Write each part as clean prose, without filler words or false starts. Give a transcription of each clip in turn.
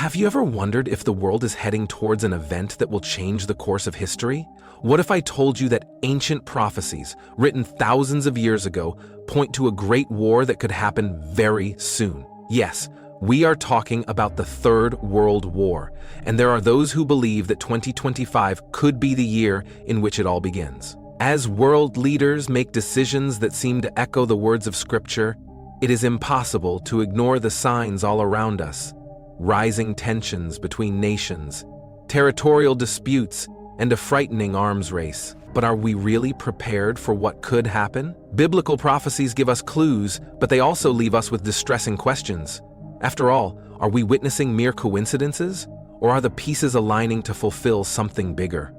Have you ever wondered if the world is heading towards an event that will change the course of history? What if I told you that ancient prophecies, written thousands of years ago, point to a great war that could happen very soon? Yes, we are talking about the Third World War, and there are those who believe that 2025 could be the year in which it all begins. As world leaders make decisions that seem to echo the words of Scripture, it is impossible to ignore the signs all around us. Rising tensions between nations, territorial disputes, and a frightening arms race. But are we really prepared for what could happen? Biblical prophecies give us clues, but they also leave us with distressing questions. After all, are we witnessing mere coincidences, or are the pieces aligning to fulfill something bigger?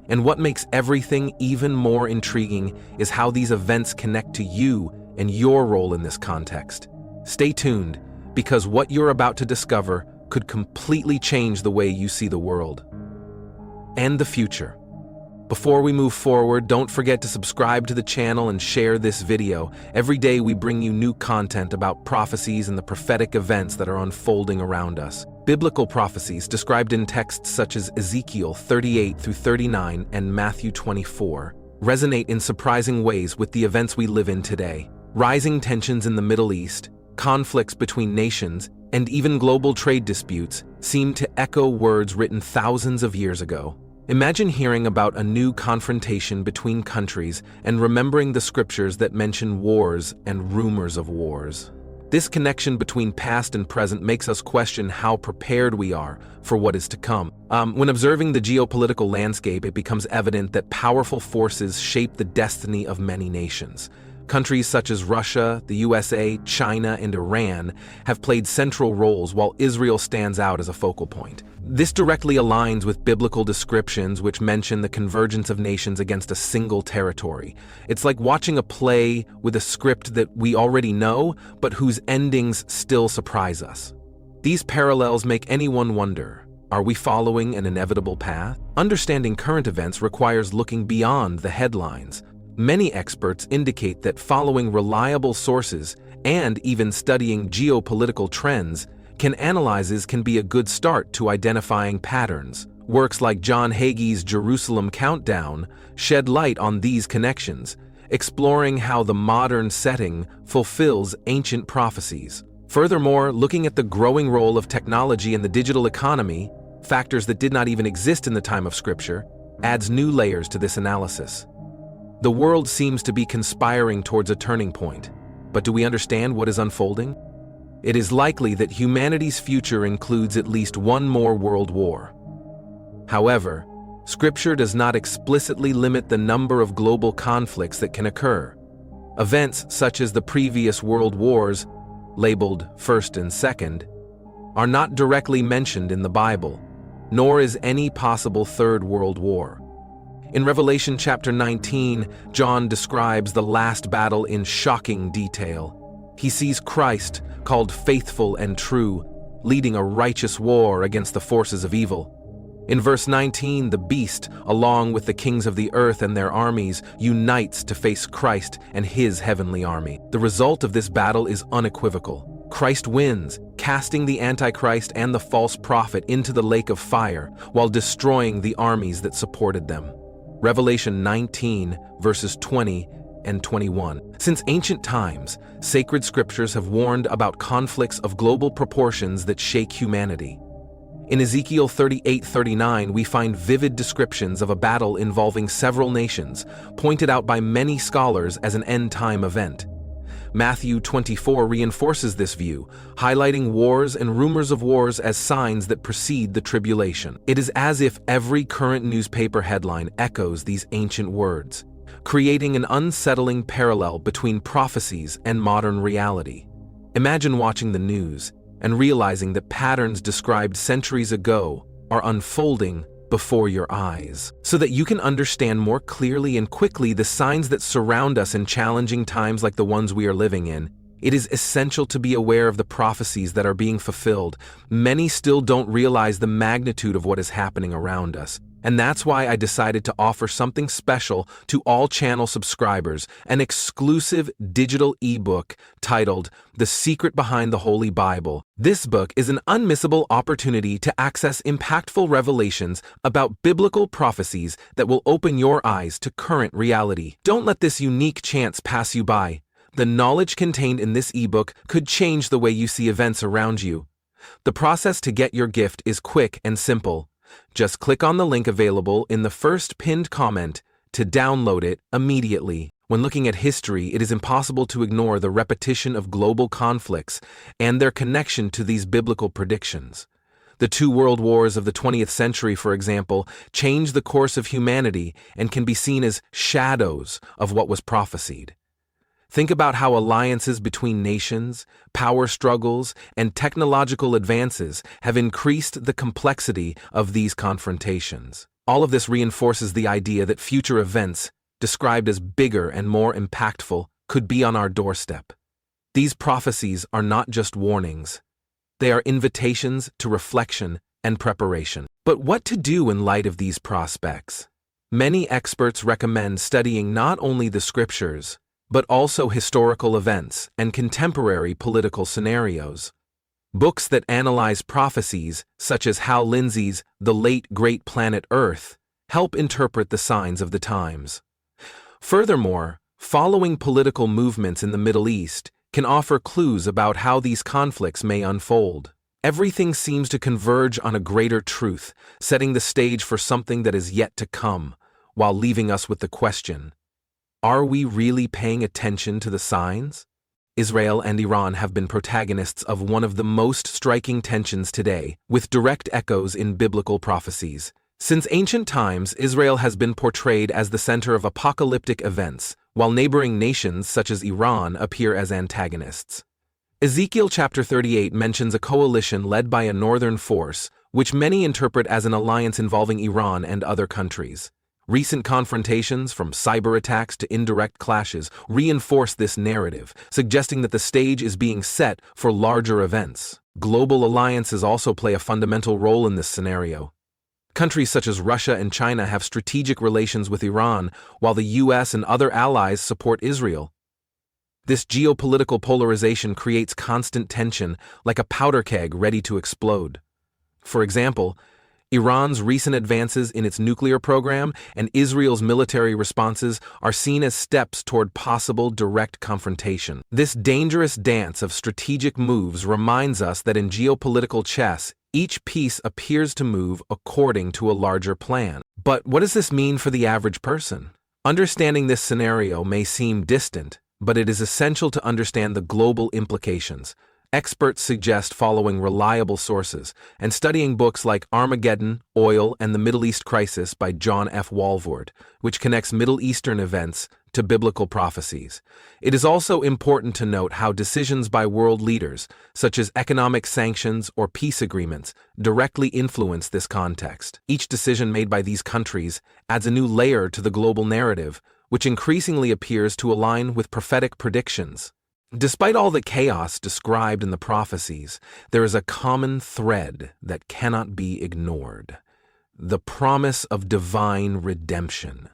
And what makes everything even more intriguing is how these events connect to you and your role in this context. Stay tuned, because what you're about to discover could completely change the way you see the world and the future. Before we move forward, don't forget to subscribe to the channel and share this video. Every day we bring you new content about prophecies and the prophetic events that are unfolding around us. Biblical prophecies described in texts such as Ezekiel 38 through 39 and Matthew 24 resonate in surprising ways with the events we live in today. Rising tensions in the Middle East, conflicts between nations, and even global trade disputes seem to echo words written thousands of years ago. Imagine hearing about a new confrontation between countries and remembering the scriptures that mention wars and rumors of wars. This connection between past and present makes us question how prepared we are for what is to come. When observing the geopolitical landscape, it becomes evident that powerful forces shape the destiny of many nations. Countries such as Russia, the USA, China, and Iran have played central roles while Israel stands out as a focal point. This directly aligns with biblical descriptions which mention the convergence of nations against a single territory. It's like watching a play with a script that we already know, but whose endings still surprise us. These parallels make anyone wonder, are we following an inevitable path? Understanding current events requires looking beyond the headlines. Many experts indicate that following reliable sources and even studying geopolitical trends can be a good start to identifying patterns. Works like John Hagee's Jerusalem Countdown shed light on these connections, exploring how the modern setting fulfills ancient prophecies. Furthermore, looking at the growing role of technology in the digital economy, factors that did not even exist in the time of Scripture, adds new layers to this analysis. The world seems to be conspiring towards a turning point, but do we understand what is unfolding? It is likely that humanity's future includes at least one more world war. However, Scripture does not explicitly limit the number of global conflicts that can occur. Events such as the previous world wars, labeled First and Second, are not directly mentioned in the Bible, nor is any possible Third World War. In Revelation chapter 19, John describes the last battle in shocking detail. He sees Christ, called faithful and true, leading a righteous war against the forces of evil. In verse 19, the beast, along with the kings of the earth and their armies, unites to face Christ and his heavenly army. The result of this battle is unequivocal. Christ wins, casting the Antichrist and the false prophet into the lake of fire, while destroying the armies that supported them. Revelation 19, verses 20 and 21. Since ancient times, sacred scriptures have warned about conflicts of global proportions that shake humanity. In Ezekiel 38:39, we find vivid descriptions of a battle involving several nations, pointed out by many scholars as an end-time event. Matthew 24 reinforces this view, highlighting wars and rumors of wars as signs that precede the tribulation. It is as if every current newspaper headline echoes these ancient words, creating an unsettling parallel between prophecies and modern reality. Imagine watching the news and realizing that patterns described centuries ago are unfolding before your eyes, so that you can understand more clearly and quickly the signs that surround us in challenging times like the ones we are living in. It is essential to be aware of the prophecies that are being fulfilled. Many still don't realize the magnitude of what is happening around us, And that's why I decided to offer something special to all channel subscribers, an exclusive digital ebook titled The Secret Behind the Holy Bible. This book is an unmissable opportunity to access impactful revelations about biblical prophecies that will open your eyes to current reality. Don't let this unique chance pass you by. The knowledge contained in this ebook could change the way you see events around you. The process to get your gift is quick and simple. Just click on the link available in the first pinned comment to download it immediately. When looking at history, it is impossible to ignore the repetition of global conflicts and their connection to these biblical predictions. The two world wars of the 20th century, for example, changed the course of humanity and can be seen as shadows of what was prophesied. Think about how alliances between nations, power struggles, and technological advances have increased the complexity of these confrontations. All of this reinforces the idea that future events, described as bigger and more impactful, could be on our doorstep. These prophecies are not just warnings. They are invitations to reflection and preparation. But what to do in light of these prospects? Many experts recommend studying not only the scriptures, but also historical events and contemporary political scenarios. Books that analyze prophecies, such as Hal Lindsey's The Late Great Planet Earth, help interpret the signs of the times. Furthermore, following political movements in the Middle East can offer clues about how these conflicts may unfold. Everything seems to converge on a greater truth, setting the stage for something that is yet to come, while leaving us with the question: are we really paying attention to the signs? Israel and Iran have been protagonists of one of the most striking tensions today, with direct echoes in biblical prophecies. Since ancient times, Israel has been portrayed as the center of apocalyptic events, while neighboring nations such as Iran appear as antagonists. Ezekiel chapter 38 mentions a coalition led by a northern force, which many interpret as an alliance involving Iran and other countries. Recent confrontations, from cyber attacks to indirect clashes, reinforce this narrative, suggesting that the stage is being set for larger events. Global alliances also play a fundamental role in this scenario. Countries such as Russia and China have strategic relations with Iran, while the US and other allies support Israel. This geopolitical polarization creates constant tension, like a powder keg ready to explode. For example, Iran's recent advances in its nuclear program and Israel's military responses are seen as steps toward possible direct confrontation. This dangerous dance of strategic moves reminds us that in geopolitical chess, each piece appears to move according to a larger plan. But what does this mean for the average person? Understanding this scenario may seem distant, but it is essential to understand the global implications. Experts suggest following reliable sources and studying books like Armageddon, Oil, and the Middle East Crisis by John F. Walvoord, which connects Middle Eastern events to biblical prophecies. It is also important to note how decisions by world leaders, such as economic sanctions or peace agreements, directly influence this context. Each decision made by these countries adds a new layer to the global narrative, which increasingly appears to align with prophetic predictions. Despite all the chaos described in the prophecies, there is a common thread that cannot be ignored: the promise of divine redemption.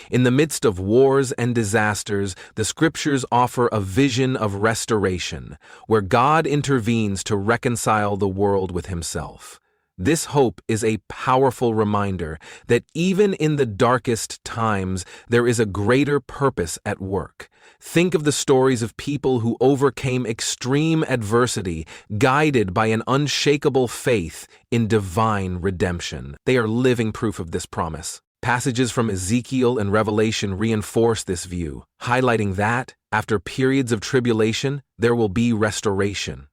In the midst of wars and disasters, the scriptures offer a vision of restoration, where God intervenes to reconcile the world with himself. This hope is a powerful reminder that even in the darkest times, there is a greater purpose at work. Think of the stories of people who overcame extreme adversity, guided by an unshakable faith in divine redemption. They are living proof of this promise. Passages from Ezekiel and Revelation reinforce this view, highlighting that, after periods of tribulation, there will be restoration.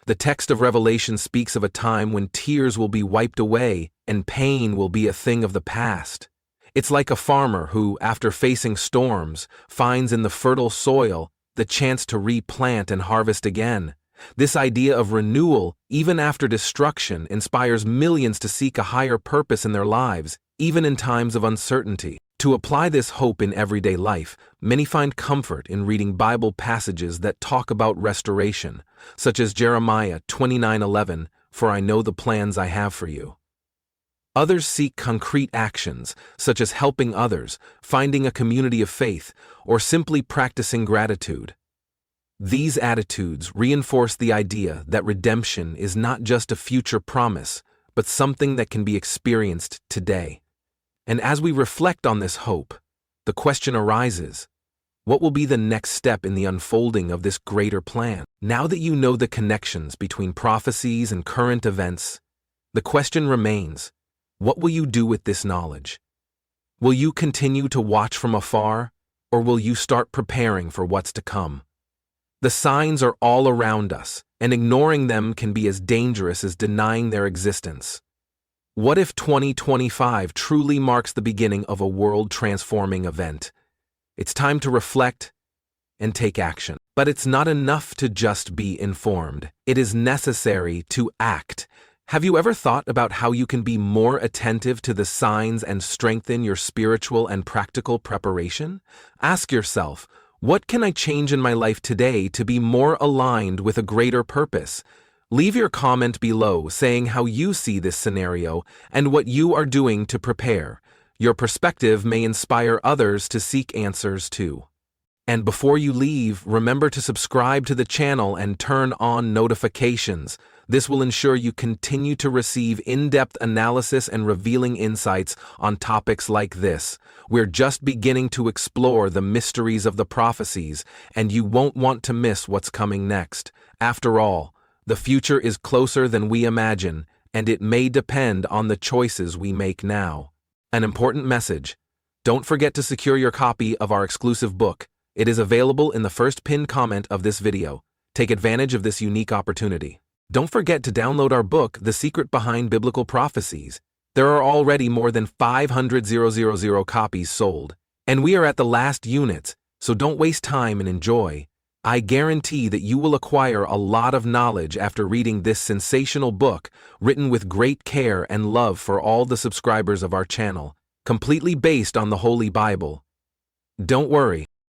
The text of Revelation speaks of a time when tears will be wiped away and pain will be a thing of the past. It's like a farmer who, after facing storms, finds in the fertile soil the chance to replant and harvest again. This idea of renewal, even after destruction, inspires millions to seek a higher purpose in their lives, even in times of uncertainty. To apply this hope in everyday life, many find comfort in reading Bible passages that talk about restoration, such as Jeremiah 29:11, "For I know the plans I have for you." Others seek concrete actions, such as helping others, finding a community of faith, or simply practicing gratitude. These attitudes reinforce the idea that redemption is not just a future promise, but something that can be experienced today. And as we reflect on this hope, the question arises, what will be the next step in the unfolding of this greater plan? Now that you know the connections between prophecies and current events, the question remains, what will you do with this knowledge? Will you continue to watch from afar, or will you start preparing for what's to come? The signs are all around us, and ignoring them can be as dangerous as denying their existence. What if 2025 truly marks the beginning of a world-transforming event? It's time to reflect and take action. But it's not enough to just be informed. It is necessary to act. Have you ever thought about how you can be more attentive to the signs and strengthen your spiritual and practical preparation? Ask yourself, what can I change in my life today to be more aligned with a greater purpose? Leave your comment below saying how you see this scenario and what you are doing to prepare. Your perspective may inspire others to seek answers too. And before you leave, remember to subscribe to the channel and turn on notifications. This will ensure you continue to receive in-depth analysis and revealing insights on topics like this. We're just beginning to explore the mysteries of the prophecies, and you won't want to miss what's coming next. After all, the future is closer than we imagine, and it may depend on the choices we make now. An important message: don't forget to secure your copy of our exclusive book. It is available in the first pinned comment of this video. Take advantage of this unique opportunity. Don't forget to download our book, The Secret Behind Biblical Prophecies. There are already more than 500,000 copies sold, and we are at the last units, so don't waste time and enjoy. I guarantee that you will acquire a lot of knowledge after reading this sensational book, written with great care and love for all the subscribers of our channel, completely based on the Holy Bible. Don't worry,